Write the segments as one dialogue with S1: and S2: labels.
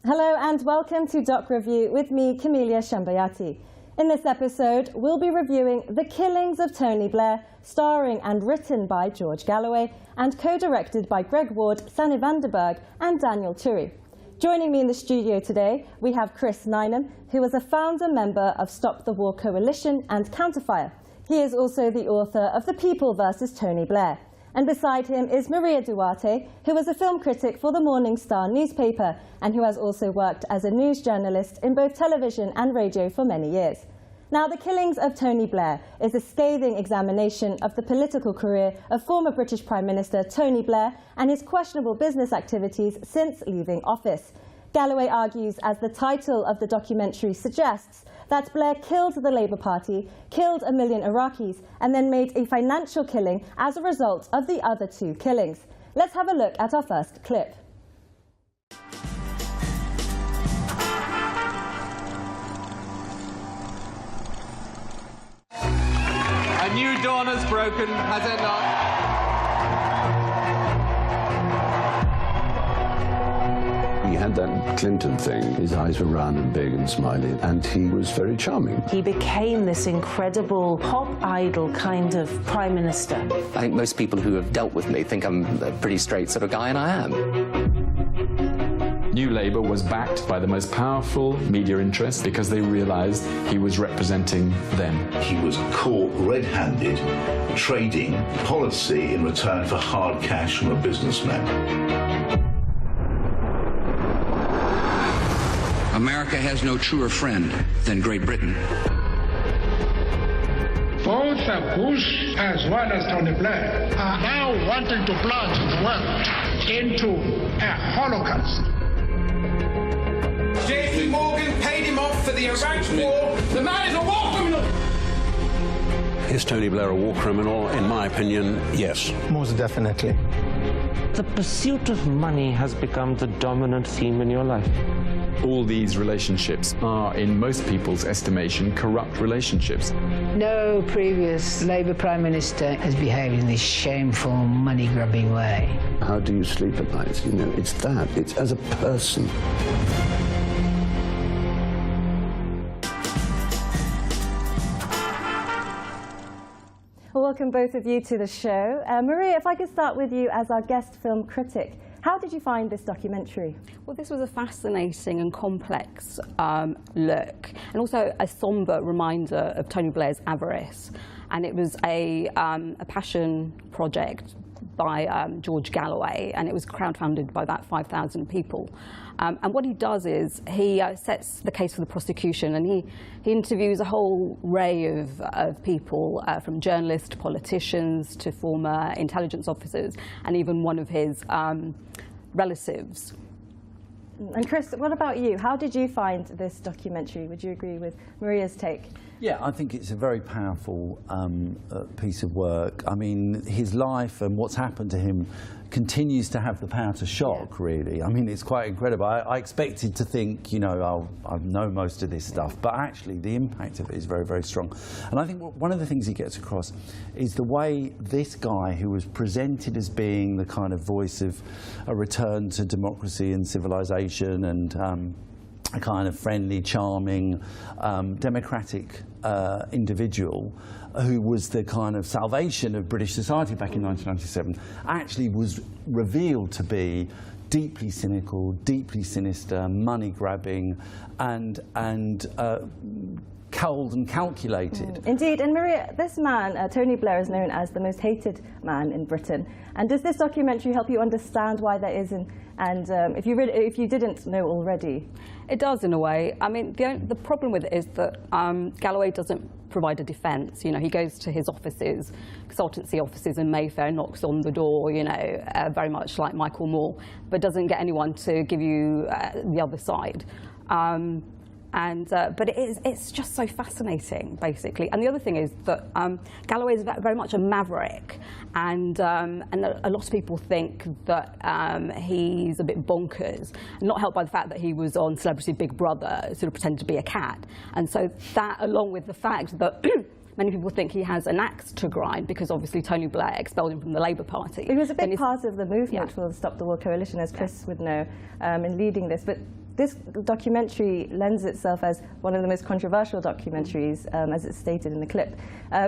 S1: Hello and welcome to Doc Review with me, Camilia Shambayati. In this episode, we'll be reviewing The Killings of Tony Blair, starring and written by George Galloway and co-directed by Greg Ward, Sanny Vanderberg and Daniel Turi. Joining me in the studio today, we have Chris Nynam, who is a founder member of Stop the War Coalition and Counterfire. He is also the author of The People vs. Tony Blair. And beside him is Maria Duarte, who is a film critic for the Morning Star newspaper and who has also worked as a news journalist in both television and radio for many years. Now, The Killings of Tony Blair is a scathing examination of the political career of former British Prime Minister Tony Blair and his questionable business activities since leaving office. Galloway argues, as the title of the documentary suggests, that Blair killed the Labour Party, killed 1 million Iraqis, and then made a financial killing as a result of the other two killings. Let's have a look at our first clip.
S2: A new dawn has broken, has it not?
S3: He had that Clinton thing. His eyes were round and big and smiley, and he was very charming.
S4: He became this incredible pop idol kind of prime minister.
S5: I think most people who have dealt with me think I'm a pretty straight sort of guy, and I am.
S6: New Labour was backed by the most powerful media interests because they realised he was representing them.
S7: He was caught red-handed trading policy in return for hard cash from a businessman.
S8: America has no truer friend than Great Britain.
S9: Both Bush as well as Tony Blair are now wanting to plunge the world into a holocaust.
S2: JP Morgan paid him off for the Iraq war. The man is a war criminal.
S3: Is Tony Blair a war criminal? In my opinion, yes.
S10: Most definitely.
S11: The pursuit of money has become the dominant theme in your life.
S6: All these relationships are, in most people's estimation, corrupt relationships.
S12: No previous Labour Prime Minister has behaved in this shameful, money-grubbing way.
S3: How do you sleep at night? You know, it's that. It's as a person.
S1: Well, welcome both of you to the show. Maria, if I could start with you as our guest film critic. How did you find this documentary?
S13: Well, this was a fascinating and complex look, and also a sombre reminder of Tony Blair's avarice. And it was a passion project by George Galloway, and it was crowdfunded by about 5,000 people. And what he does is he sets the case for the prosecution, and he interviews a whole array of people, from journalists to politicians to former intelligence officers, and even one of his relatives.
S1: And Chris, what about you? How did you find this documentary? Would you agree with Maria's take?
S10: Yeah, I think it's a very powerful piece of work. I mean, his life and what's happened to him continues to have the power to shock, really. I mean, it's quite incredible. I expected to think, you know, I know most of this stuff, but actually the impact of it is very, very strong. And I think one of the things he gets across is the way this guy, who was presented as being the kind of voice of a return to democracy and civilization and a kind of friendly, charming, democratic individual who was the kind of salvation of British society back in 1997, actually was revealed to be deeply cynical, deeply sinister, money-grabbing, and cold and calculated.
S1: Indeed, and Maria, this man, Tony Blair, is known as the most hated man in Britain. And does this documentary help you understand why that is, and if you didn't know already?
S13: It does, in a way. I mean, the problem with it is that Galloway doesn't provide a defence. You know, he goes to his offices, consultancy offices in Mayfair, knocks on the door, you know, very much like Michael Moore, but doesn't get anyone to give you the other side. But it's just so fascinating, basically. And the other thing is that Galloway is very much a maverick, and a lot of people think that he's a bit bonkers, not helped by the fact that he was on Celebrity Big Brother, sort of pretended to be a cat. And so that, along with the fact that many people think he has an axe to grind, because obviously Tony Blair expelled him from the Labour Party.
S1: He was a big part of the movement for the Stop the War Coalition, as Chris would know, in leading this. But this documentary lends itself as one of the most controversial documentaries, as it's stated in the clip.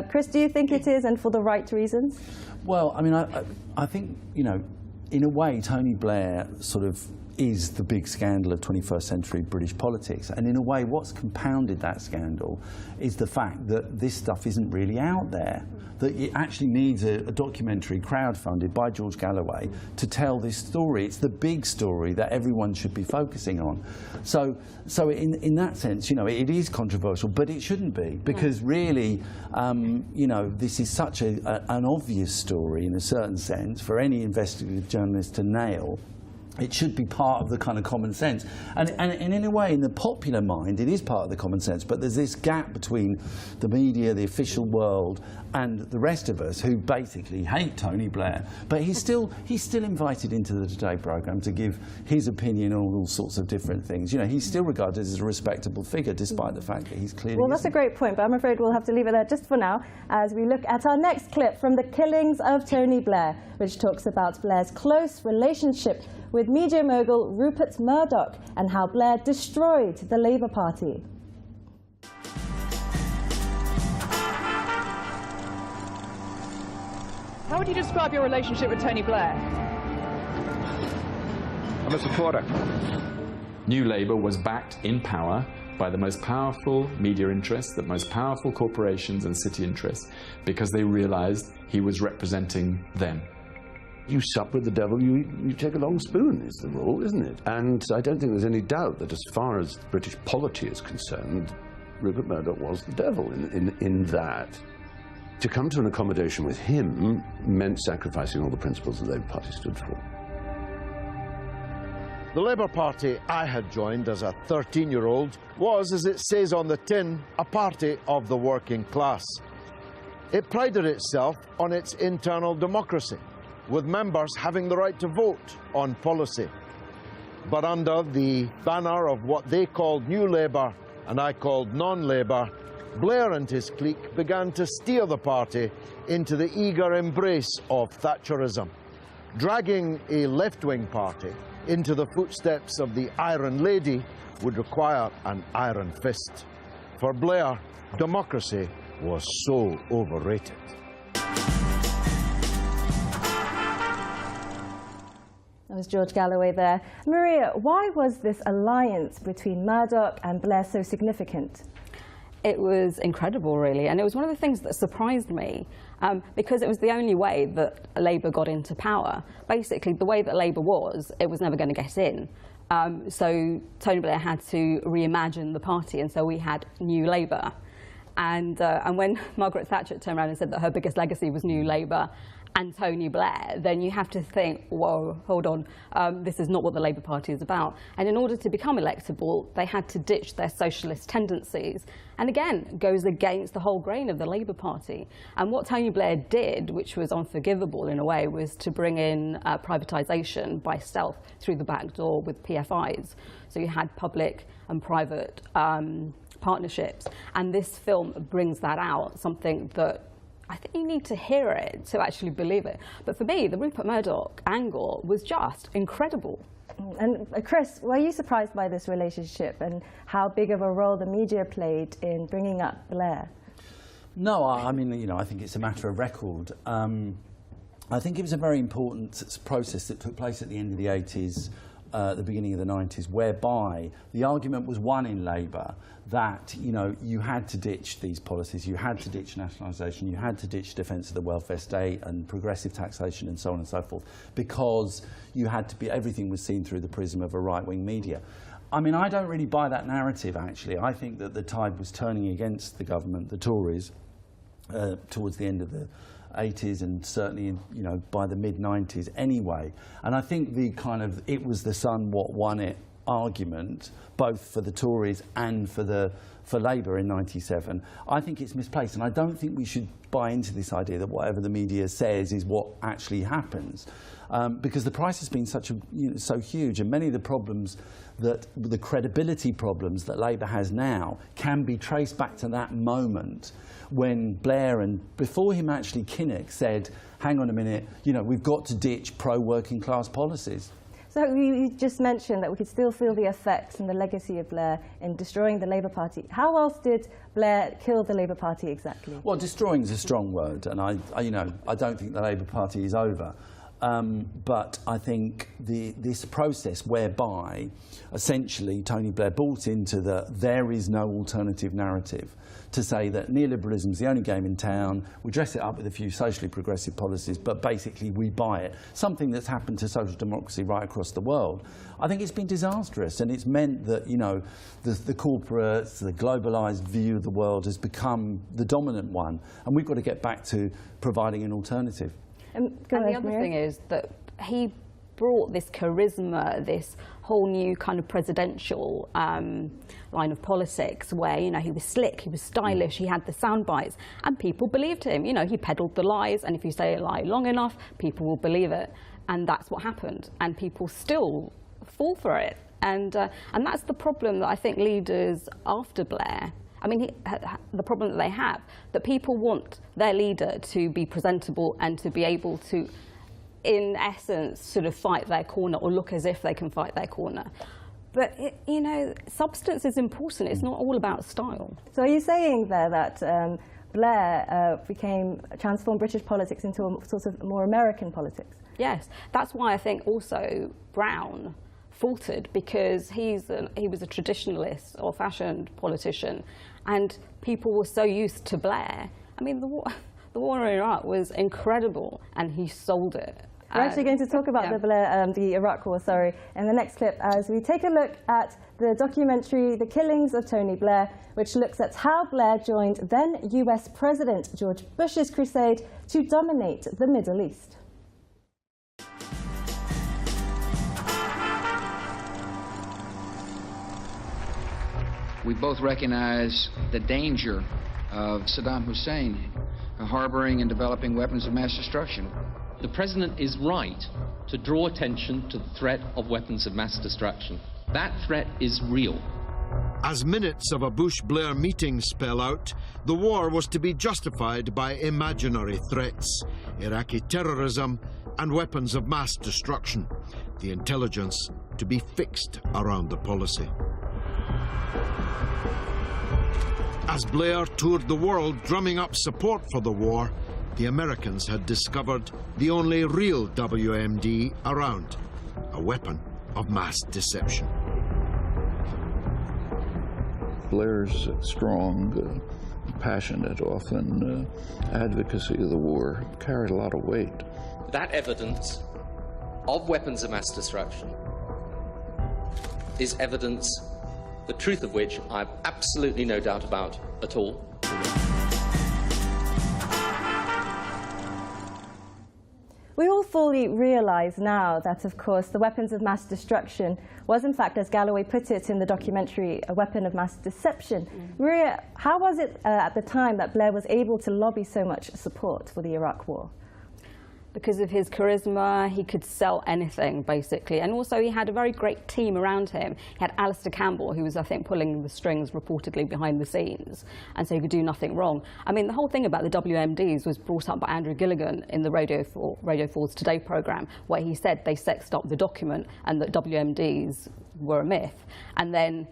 S1: Chris, do you think it is, and for the right reasons?
S10: Well, I mean, I think, you know, in a way, Tony Blair sort of is the big scandal of 21st century British politics. And in a way, what's compounded that scandal is the fact that this stuff isn't really out there. That it actually needs a documentary crowdfunded by George Galloway to tell this story. It's the big story that everyone should be focusing on. So in that sense, you know, it is controversial, but it shouldn't be, because really, you know, this is such an obvious story in a certain sense for any investigative journalist to nail. It should be part of the kind of common sense. And in a way, in the popular mind, it is part of the common sense, but there's this gap between the media, the official world, and the rest of us who basically hate Tony Blair. But he's still invited into the Today programme to give his opinion on all sorts of different things. You know, he's still regarded as a respectable figure, despite the fact that he's clearly...
S1: Well, that's a great point, but I'm afraid we'll have to leave it there just for now, as we look at our next clip from The Killings of Tony Blair, which talks about Blair's close relationship with media mogul Rupert Murdoch and how Blair destroyed the Labour Party.
S14: How would you describe your relationship with Tony Blair?
S6: I'm a supporter. New Labour was backed in power by the most powerful media interests, the most powerful corporations and city interests, because they realised he was representing them.
S3: You sup with the devil, you take a long spoon, is the rule, isn't it? And I don't think there's any doubt that as far as British polity is concerned, Rupert Murdoch was the devil in that. To come to an accommodation with him meant sacrificing all the principles the Labour Party stood for.
S15: The Labour Party I had joined as a 13-year-old was, as it says on the tin, a party of the working class. It prided itself on its internal democracy, with members having the right to vote on policy. But under the banner of what they called New Labour and I called non-Labour, Blair and his clique began to steer the party into the eager embrace of Thatcherism. Dragging a left-wing party into the footsteps of the Iron Lady would require an iron fist. For Blair, democracy was so overrated.
S1: That was George Galloway there. Maria, why was this alliance between Murdoch and Blair so significant?
S13: It was incredible, really, and it was one of the things that surprised me, because it was the only way that Labour got into power. Basically, the way that Labour was, it was never going to get in. So Tony Blair had to reimagine the party, and so we had New Labour. And when Margaret Thatcher turned around and said that her biggest legacy was New Labour and Tony Blair, then you have to think, whoa, hold on, this is not what the Labour Party is about. And in order to become electable, they had to ditch their socialist tendencies. And again, goes against the whole grain of the Labour Party. And what Tony Blair did, which was unforgivable in a way, was to bring in privatisation by stealth through the back door with PFIs. So you had public and private partnerships. And this film brings that out, something that I think you need to hear it to actually believe it. But for me, the Rupert Murdoch angle was just incredible.
S1: And Chris, were you surprised by this relationship and how big of a role the media played in bringing up Blair?
S10: No, I mean, you know, I think it's a matter of record. I think it was a very important process that took place at the end of the 80s, the beginning of the 90s, whereby the argument was won in Labour that, you know, you had to ditch these policies, you had to ditch nationalisation, you had to ditch defence of the welfare state and progressive taxation and so on and so forth, because you had to be, everything was seen through the prism of a right-wing media. I mean, I don't really buy that narrative, actually. I think that the tide was turning against the government, the Tories, towards the end of the 80s and certainly, you know, by the mid-90s anyway. And I think the kind of it was the sun what won it argument, both for the Tories and for Labour in '97, I think it's misplaced. And I don't think we should buy into this idea that whatever the media says is what actually happens. Because the price has been such a, you know, so huge, and many of the problems that the credibility problems that Labour has now can be traced back to that moment when Blair and before him actually Kinnock said, hang on a minute, you know, we've got to ditch pro-working class policies.
S1: So you just mentioned that we could still feel the effects and the legacy of Blair in destroying the Labour Party. How else did Blair kill the Labour Party exactly?
S10: Well, destroying is a strong word, and I don't think the Labour Party is over. But I think this process whereby essentially Tony Blair bought into there is no alternative narrative to say that neoliberalism is the only game in town, we dress it up with a few socially progressive policies, but basically we buy it. Something that's happened to social democracy right across the world. I think it's been disastrous, and it's meant that, the corporates, the globalised view of the world has become the dominant one, and we've got to get back to providing an alternative.
S13: And the other thing is that he brought this charisma, this whole new kind of presidential line of politics where, he was slick, he was stylish, he had the sound bites, and people believed him. He peddled the lies, and if you say a lie long enough, people will believe it. And that's what happened, and people still fall for it. And that's the problem that I think leaders after Blair, the problem that they have, that people want their leader to be presentable and to be able to, in essence, sort of fight their corner or look as if they can fight their corner. But, substance is important. It's not all about style.
S1: So are you saying there that Blair transformed British politics into a sort of more American politics?
S13: Yes. That's why I think also Brown faltered, because he was a traditionalist or fashioned politician, and people were so used to Blair. The war in Iraq was incredible, and he sold it.
S1: We're actually going to talk about the Iraq War, in the next clip, as we take a look at the documentary The Killings of Tony Blair, which looks at how Blair joined then US President George Bush's crusade to dominate the Middle East.
S8: We both recognize the danger of Saddam Hussein harboring and developing weapons of mass destruction.
S16: The President is right to draw attention to the threat of weapons of mass destruction. That threat is real.
S15: As minutes of a Bush-Blair meeting spell out, the war was to be justified by imaginary threats, Iraqi terrorism and weapons of mass destruction, the intelligence to be fixed around the policy. As Blair toured the world drumming up support for the war, the Americans had discovered the only real WMD around, a weapon of mass deception.
S17: Blair's strong, passionate, often advocacy of the war carried a lot of weight.
S16: That evidence of weapons of mass destruction is evidence, the truth of which I have absolutely no doubt about at all.
S1: We all fully realise now that, of course, the weapons of mass destruction was, in fact, as Galloway put it in the documentary, a weapon of mass deception. Maria, how was it at the time that Blair was able to lobby so much support for the Iraq War?
S13: Because of his charisma, he could sell anything, basically. And also, he had a very great team around him. He had Alistair Campbell, who was, I think, pulling the strings reportedly behind the scenes, and so he could do nothing wrong. The whole thing about the WMDs was brought up by Andrew Gilligan in the Radio 4's Today programme, where he said they sexed up the document and that WMDs were a myth. And then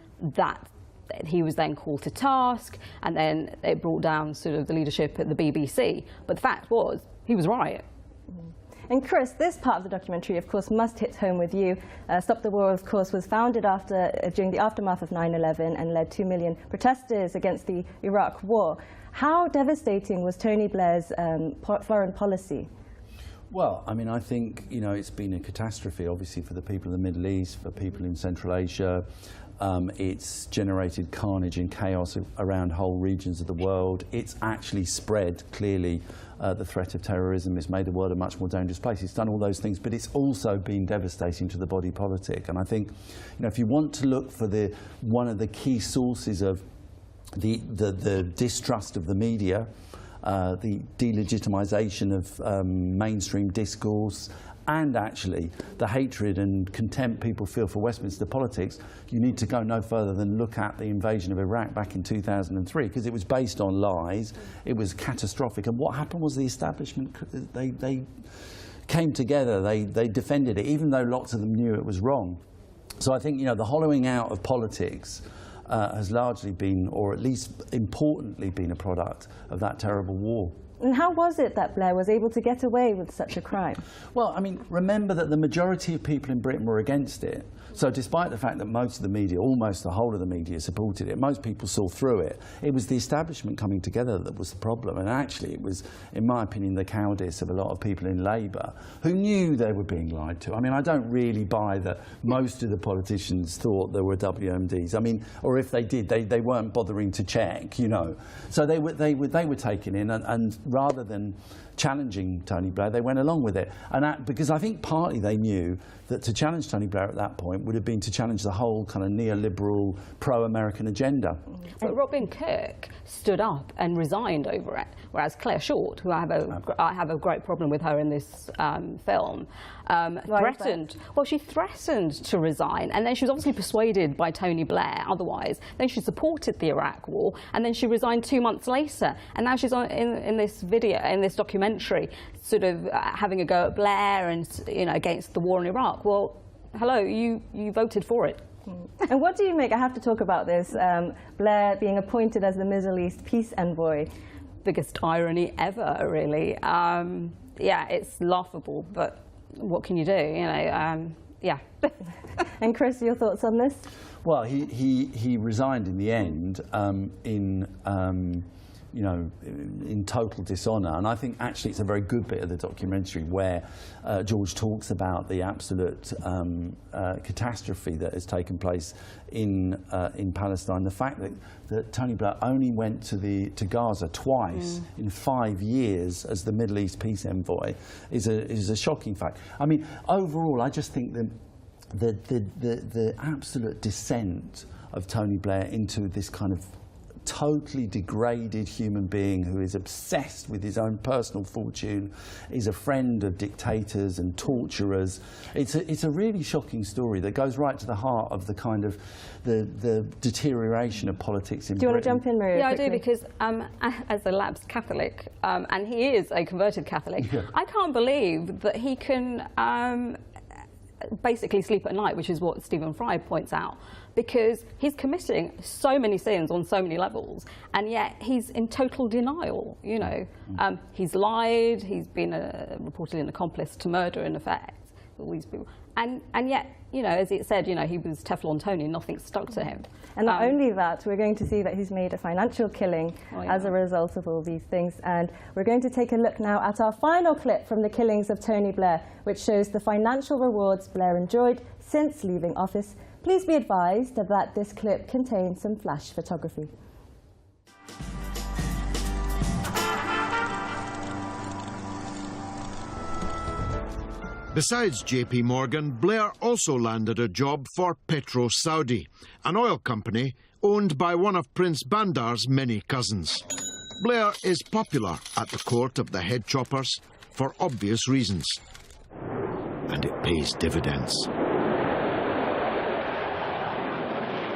S13: he was then called to task, and then it brought down sort of the leadership at the BBC. But the fact was, he was right.
S1: And Chris, this part of the documentary, of course, must hit home with you. Stop the War, of course, was founded during the aftermath of 9/11 and led 2 million protesters against the Iraq War. How devastating was Tony Blair's foreign policy?
S10: Well, I think, it's been a catastrophe, obviously, for the people of the Middle East, for people in Central Asia. It's generated carnage and chaos around whole regions of the world. It's actually spread, clearly, the threat of terrorism. It's made the world a much more dangerous place. It's done all those things, but it's also been devastating to the body politic. And I think, if you want to look for one of the key sources of the distrust of the media, the delegitimization of mainstream discourse, and actually the hatred and contempt people feel for Westminster politics, you need to go no further than look at the invasion of Iraq back in 2003, because it was based on lies, it was catastrophic, and what happened was the establishment, they came together. They defended it, even though lots of them knew it was wrong. So I think, you know, the hollowing out of politics has largely been, or at least importantly been, a product of that terrible war.
S1: And how was it that Blair was able to get away with such a crime?
S10: Well, I mean, remember that the majority of people in Britain were against it. So despite the fact that most of the media, almost the whole of the media, supported it, most people saw through it. It was the establishment coming together that was the problem. And actually it was, in my opinion, the cowardice of a lot of people in Labour who knew they were being lied to. I mean, I don't really buy that most of the politicians thought there were WMDs. I mean, or if they did, they weren't bothering to check, you know. So they were taken in, and rather than challenging Tony Blair, they went along with it. And because I think partly they knew that to challenge Tony Blair at that point would have been to challenge the whole kind of neoliberal, pro-American agenda.
S13: But Robin Kirk stood up and resigned over it, whereas Claire Short, who I have a great problem with her in this film, threatened. Well, she threatened to resign, and then she was obviously persuaded by Tony Blair otherwise. Then she supported the Iraq War, and then she resigned 2 months later. And now she's in this video, in this documentary, sort of having a go at Blair and, you know, against the war in Iraq. Well, hello, you voted for it.
S1: And what do you make, I have to talk about this, Blair being appointed as the Middle East peace envoy?
S13: Biggest irony ever, really. Yeah, it's laughable, but what can you do, you know, yeah.
S1: And Chris, your thoughts on this?
S10: Well, he resigned in the end you know, in total dishonour. And I think actually it's a very good bit of the documentary where George talks about the absolute catastrophe that has taken place in Palestine. The fact that Tony Blair only went to Gaza twice in 5 years as the Middle East peace envoy is a shocking fact. I mean, overall, I just think the absolute descent of Tony Blair into this kind of totally degraded human being who is obsessed with his own personal fortune, is a friend of dictators and torturers. It's a really shocking story that goes right to the heart of the kind of the deterioration of politics in Britain.
S1: Do you want to jump in, Maria?
S13: Yeah,
S1: quickly?
S13: I do, because as a lapsed Catholic, and he is a converted Catholic, I can't believe that he can basically sleep at night, which is what Stephen Fry points out, because he's committing so many sins on so many levels, and yet he's in total denial, you know. He's lied, he's been reportedly an accomplice to murder, in effect, all these people. And yet, you know, as it said, you know, he was Teflon Tony, nothing stuck to him.
S1: And not only that, we're going to see that he's made a financial killing as a result of all these things. And we're going to take a look now at our final clip from the killings of Tony Blair, which shows the financial rewards Blair enjoyed since leaving office. Please be advised that this clip contains some flash photography.
S15: Besides JP Morgan, Blair also landed a job for Petro Saudi, an oil company owned by one of Prince Bandar's many cousins. Blair is popular at the court of the head choppers for obvious reasons. And it pays dividends.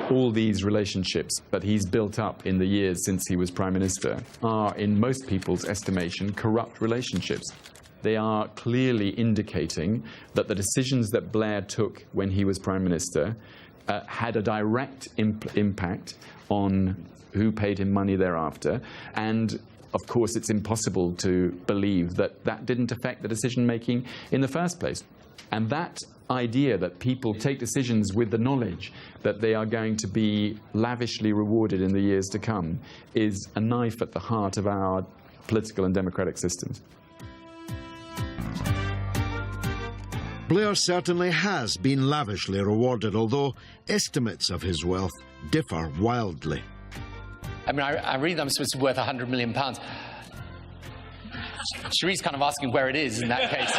S6: All these relationships that he's built up in the years since he was Prime Minister are, in most people's estimation, corrupt relationships. They are clearly indicating that the decisions that Blair took when he was Prime Minister had a direct impact on who paid him money thereafter. And of course, it's impossible to believe that that didn't affect the decision-making in the first place. And that idea that people take decisions with the knowledge that they are going to be lavishly rewarded in the years to come is a knife at the heart of our political and democratic systems.
S15: Blair certainly has been lavishly rewarded, although estimates of his wealth differ wildly.
S5: I mean, I read I'm supposed to be worth £100 million. Cherie's kind of asking where it is in that case.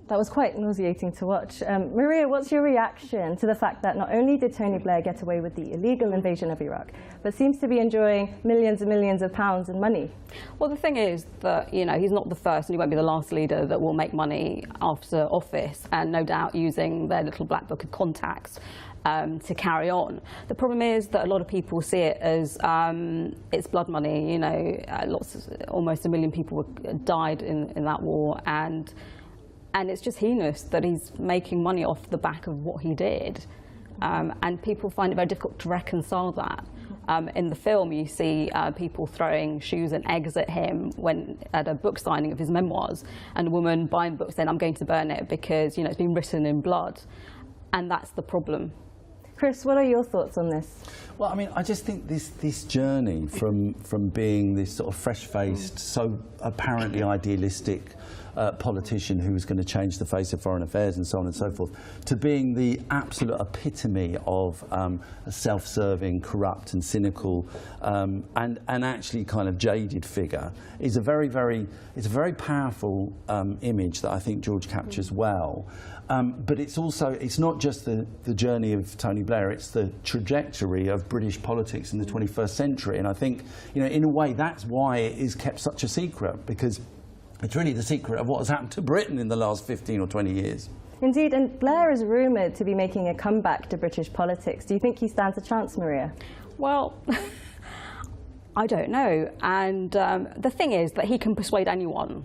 S1: That was quite nauseating to watch. Maria, what's your reaction to the fact that not only did Tony Blair get away with the illegal invasion of Iraq, but seems to be enjoying millions and millions of pounds in money?
S13: Well, the thing is that, you know, he's not the first and he won't be the last leader that will make money after office, and no doubt using their little black book of contacts to carry on. The problem is that a lot of people see it as it's blood money. You know, almost 1 million people died in that war, and it's just heinous that he's making money off the back of what he did. And people find it very difficult to reconcile that. In the film, you see people throwing shoes and eggs at him at a book signing of his memoirs, and a woman buying the book saying, "I'm going to burn it because, you know, it's been written in blood." And that's the problem.
S1: Chris, what are your thoughts on this?
S10: Well, I mean, I just think this journey from being this sort of fresh-faced, so apparently idealistic politician who was going to change the face of foreign affairs and so on and so forth, to being the absolute epitome of a self-serving, corrupt and cynical and actually kind of jaded figure is a very powerful image that I think George captures well. But it's not just the journey of Tony Blair, it's the trajectory of British politics in the 21st century. And I think, you know, in a way, that's why it is kept such a secret, because it's really the secret of what has happened to Britain in the last 15 or 20 years.
S1: Indeed, and Blair is rumoured to be making a comeback to British politics. Do you think he stands a chance, Maria?
S13: Well, I don't know. And the thing is that he can persuade anyone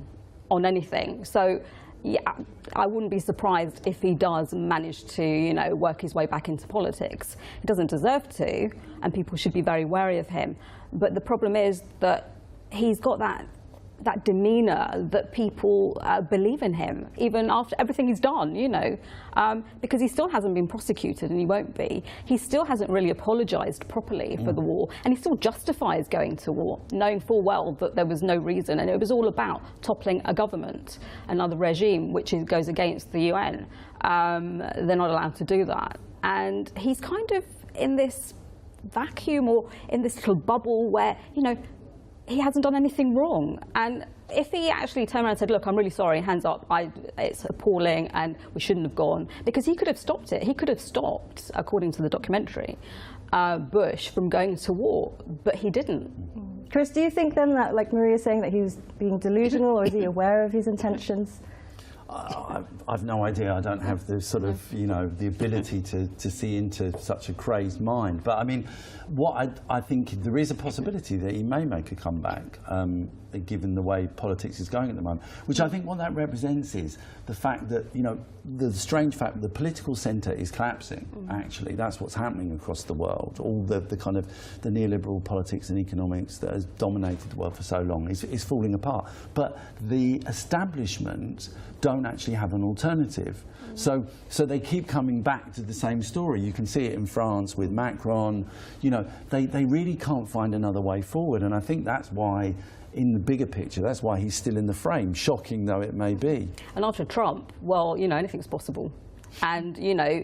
S13: on anything. So, yeah, I wouldn't be surprised if he does manage to, you know, work his way back into politics. He doesn't deserve to, and people should be very wary of him. But the problem is that he's got that demeanour that people believe in him, even after everything he's done, you know, because he still hasn't been prosecuted, and he won't be. He still hasn't really apologised properly for the war, and he still justifies going to war, knowing full well that there was no reason, and it was all about toppling a government, another regime, which goes against the UN. They're not allowed to do that. And he's kind of in this vacuum, or in this little bubble where, you know, he hasn't done anything wrong. And if he actually turned around and said, "Look, I'm really sorry, hands up, it's appalling and we shouldn't have gone," because he could have stopped it. He could have stopped, according to the documentary, Bush from going to war, but he didn't.
S1: Chris, do you think then that, like Maria's saying, that he was being delusional, or is he aware of his intentions?
S10: I've no idea. I don't have the sort of, you know, the ability to see into such a crazed mind. But I mean, what I think there is a possibility that he may make a comeback, given the way politics is going at the moment. Which I think what that represents is the fact that, you know, the strange fact that the political centre is collapsing. Actually, that's what's happening across the world. All the kind of the neoliberal politics and economics that has dominated the world for so long is falling apart. But the establishment don't actually have an alternative. So they keep coming back to the same story. You can see it in France with Macron. You know, they really can't find another way forward. And I think that's why, in the bigger picture, that's why he's still in the frame, shocking though it may be.
S13: And after Trump, well, you know, anything's possible. And, you know,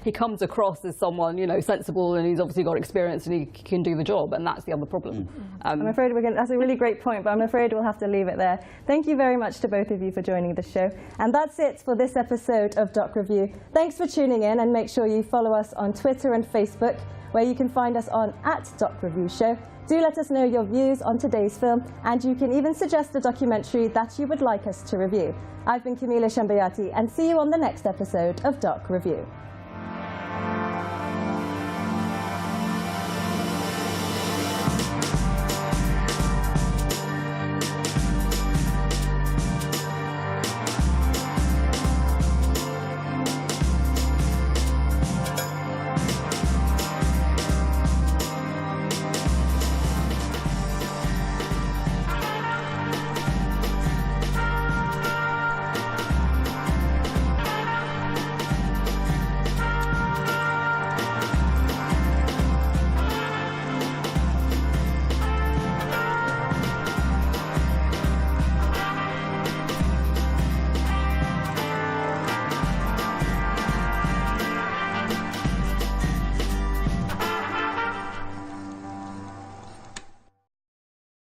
S13: he comes across as someone, you know, sensible, and he's obviously got experience and he can do the job, and that's the other problem.
S1: I'm afraid that's a really great point, but I'm afraid we'll have to leave it there. Thank you very much to both of you for joining the show. And that's it for this episode of Doc Review. Thanks for tuning in, and make sure you follow us on Twitter and Facebook, where you can find us on @DocReviewShow. Do let us know your views on today's film, and you can even suggest a documentary that you would like us to review. I've been Camilia Shambayati, and see you on the next episode of Doc Review.